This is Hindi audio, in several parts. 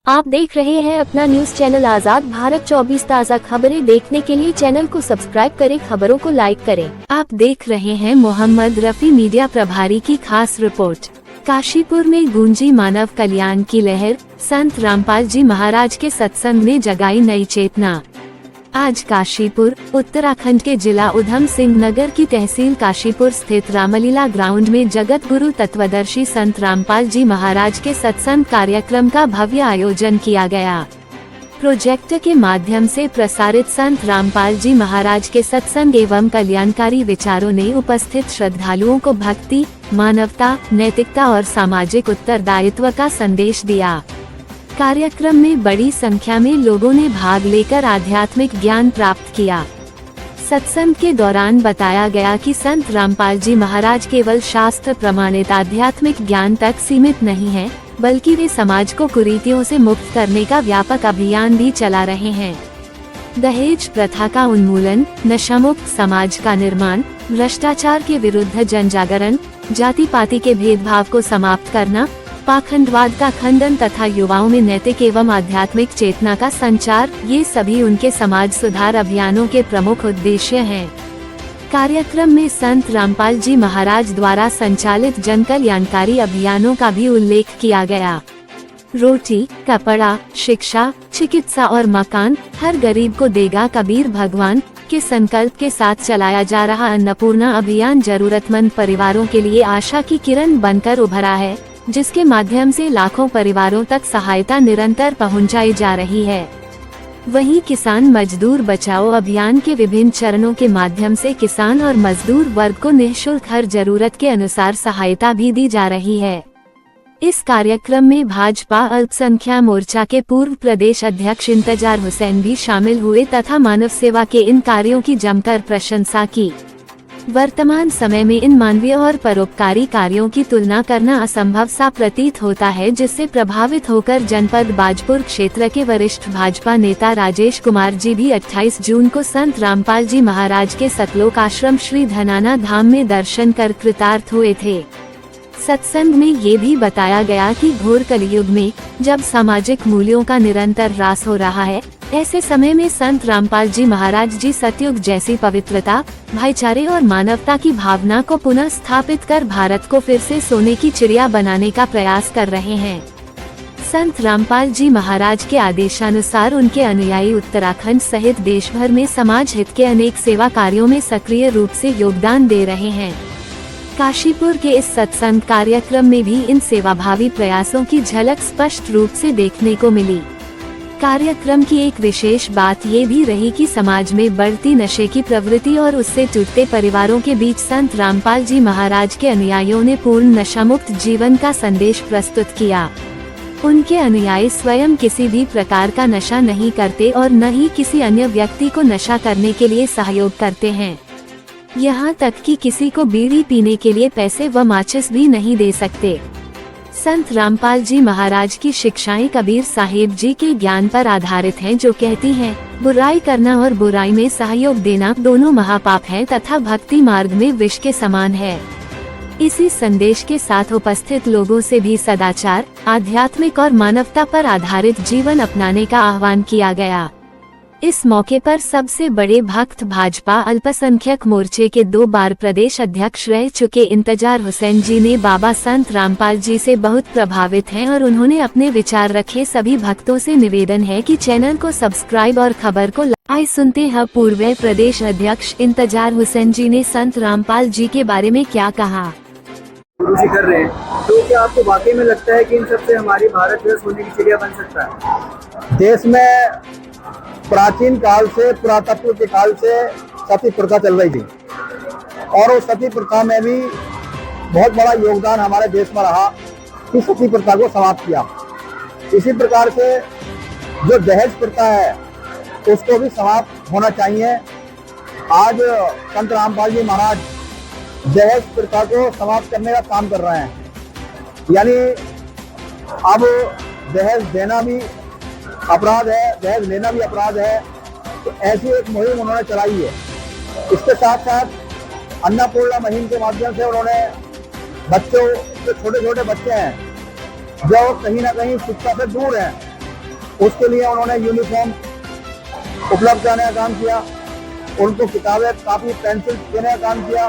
आप देख रहे हैं अपना न्यूज चैनल आजाद भारत 24। ताज़ा खबरें देखने के लिए चैनल को सब्सक्राइब करें, खबरों को लाइक करें। आप देख रहे हैं मोहम्मद रफी मीडिया प्रभारी की खास रिपोर्ट। काशीपुर में गूंजी मानव कल्याण की लहर, संत रामपाल जी महाराज के सत्संग ने जगाई नई चेतना। आज काशीपुर, उत्तराखंड के जिला उधम सिंह नगर की तहसील काशीपुर स्थित रामलीला ग्राउंड में जगत गुरु तत्वदर्शी संत रामपाल जी महाराज के सत्संग कार्यक्रम का भव्य आयोजन किया गया। प्रोजेक्टर के माध्यम से प्रसारित संत रामपाल जी महाराज के सत्संग एवं कल्याणकारी विचारों ने उपस्थित श्रद्धालुओं को भक्ति, मानवता, नैतिकता और सामाजिक उत्तरदायित्व का संदेश दिया। कार्यक्रम में बड़ी संख्या में लोगों ने भाग लेकर आध्यात्मिक ज्ञान प्राप्त किया। सत्संग के दौरान बताया गया कि संत रामपाल जी महाराज केवल शास्त्र प्रमाणित आध्यात्मिक ज्ञान तक सीमित नहीं हैं, बल्कि वे समाज को कुरीतियों से मुक्त करने का व्यापक अभियान भी चला रहे हैं। दहेज प्रथा का उन्मूलन, नशामुक्त समाज का निर्माण, भ्रष्टाचार के विरुद्ध जनजागरण, जाति पाति के भेदभाव को समाप्त करना, पाखंडवाद का खंडन तथा युवाओं में नैतिक एवं आध्यात्मिक चेतना का संचार, ये सभी उनके समाज सुधार अभियानों के प्रमुख उद्देश्य हैं। कार्यक्रम में संत रामपाल जी महाराज द्वारा संचालित जन कल्याणकारी अभियानों का भी उल्लेख किया गया। रोटी, कपड़ा, शिक्षा, चिकित्सा और मकान, हर गरीब को देगा कबीर भगवान के संकल्प के साथ चलाया जा रहा अन्नपूर्णा अभियान जरूरतमंद परिवारों के लिए आशा की किरण बनकर उभरा है, जिसके माध्यम से लाखों परिवारों तक सहायता निरंतर पहुंचाई जा रही है। वहीं किसान मजदूर बचाओ अभियान के विभिन्न चरणों के माध्यम से किसान और मजदूर वर्ग को निःशुल्क हर जरूरत के अनुसार सहायता भी दी जा रही है। इस कार्यक्रम में भाजपा अल्पसंख्यक मोर्चा के पूर्व प्रदेश अध्यक्ष इंतजार हुसैन भी शामिल हुए तथा मानव सेवा के इन कार्यों की जमकर प्रशंसा की। वर्तमान समय में इन मानवीय और परोपकारी कार्यों की तुलना करना असंभव सा प्रतीत होता है, जिससे प्रभावित होकर जनपद बाजपुर क्षेत्र के वरिष्ठ भाजपा नेता राजेश कुमार जी भी 28 जून को संत रामपाल जी महाराज के सतलोक आश्रम श्री धनाना धाम में दर्शन कर कृतार्थ हुए थे। सत्संग में ये भी बताया गया कि घोर कलयुग में जब सामाजिक मूल्यों का निरंतर ह्रास हो रहा है, ऐसे समय में संत रामपाल जी महाराज जी सतयुग जैसी पवित्रता, भाईचारे और मानवता की भावना को पुनः स्थापित कर भारत को फिर से सोने की चिड़िया बनाने का प्रयास कर रहे हैं। संत रामपाल जी महाराज के आदेशानुसार उनके अनुयायी उत्तराखंड सहित देश भर में समाज हित के अनेक सेवा कार्यों में सक्रिय रूप से योगदान दे रहे हैं। काशीपुर के इस सत्संग कार्यक्रम में भी इन सेवाभावी प्रयासों की झलक स्पष्ट रूप से देखने को मिली। कार्यक्रम की एक विशेष बात ये भी रही कि समाज में बढ़ती नशे की प्रवृत्ति और उससे टूटते परिवारों के बीच संत रामपाल जी महाराज के अनुयायियों ने पूर्ण नशामुक्त जीवन का संदेश प्रस्तुत किया। उनके अनुयायी स्वयं किसी भी प्रकार का नशा नहीं करते और न ही किसी अन्य व्यक्ति को नशा करने के लिए सहयोग करते हैं। यहाँ तक कि किसी को बीड़ी पीने के लिए पैसे व माचिस भी नहीं दे सकते। संत रामपाल जी महाराज की शिक्षाएं कबीर साहिब जी के ज्ञान पर आधारित हैं, जो कहती हैं, बुराई करना और बुराई में सहयोग देना दोनों महापाप हैं तथा भक्ति मार्ग में विष के समान है। इसी संदेश के साथ उपस्थित लोगों से भी सदाचार, आध्यात्मिक और मानवता पर आधारित जीवन अपनाने का आह्वान किया गया। इस मौके पर सबसे बड़े भक्त भाजपा अल्पसंख्यक मोर्चे के 2 बार प्रदेश अध्यक्ष रह चुके इंतजार हुसैन जी ने बाबा संत रामपाल जी से बहुत प्रभावित हैं और उन्होंने अपने विचार रखे। सभी भक्तों से निवेदन है कि चैनल को सब्सक्राइब और खबर को आइए सुनते हैं पूर्व प्रदेश अध्यक्ष इंतजार हुसैन जी ने संत रामपाल जी के बारे में क्या कहा। कर रहे हैं, तो क्या आपको वाकई में लगता है कि इन सबसे हमारी भारत जो सोने की चिड़िया बन सकता है? देश में प्राचीन काल से, पुरातत्व के काल से सती प्रथा चल रही थी और उस सती प्रथा में भी बहुत बड़ा योगदान हमारे देश में रहा कि सती प्रथा को समाप्त किया। इसी प्रकार से जो दहेज प्रथा है उसको भी समाप्त होना चाहिए। आज संत रामपाल जी महाराज दहेज प्रथा को समाप्त करने का काम कर रहे हैं, यानी अब दहेज देना भी अपराध है, दहेज लेना भी अपराध है। तो ऐसी एक मुहिम उन्होंने चलाई है। इसके साथ साथ अन्नपूर्णा मुहिम के माध्यम से उन्होंने बच्चों, जो छोटे छोटे बच्चे हैं जो कहीं ना कहीं शिक्षा से दूर हैं, उसके लिए उन्होंने यूनिफॉर्म उपलब्ध कराने का काम किया, उनको किताबें, कापी, पेंसिल देने का काम किया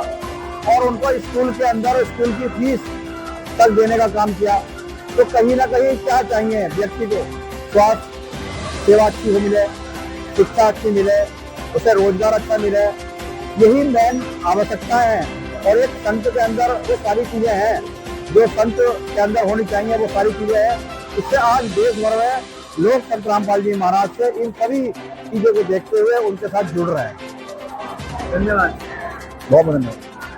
और उनको स्कूल के अंदर स्कूल की फीस तक देने का काम किया। तो कहीं ना कहीं क्या चाहिए व्यक्ति को? स्वास्थ्य सेवा अच्छी मिले, शिक्षा अच्छी मिले, उसे रोजगार अच्छा मिले, यही मेन आवश्यकता है। और एक संत के अंदर वो सारी चीजें हैं जो संत के अंदर होनी चाहिए, वो सारी चीजें हैं। इससे आज देश भर में लोग संत रामपाल जी महाराज से इन सभी चीजों को देखते हुए उनके साथ जुड़ रहे हैं। धन्यवाद। बहुत धन्यवाद।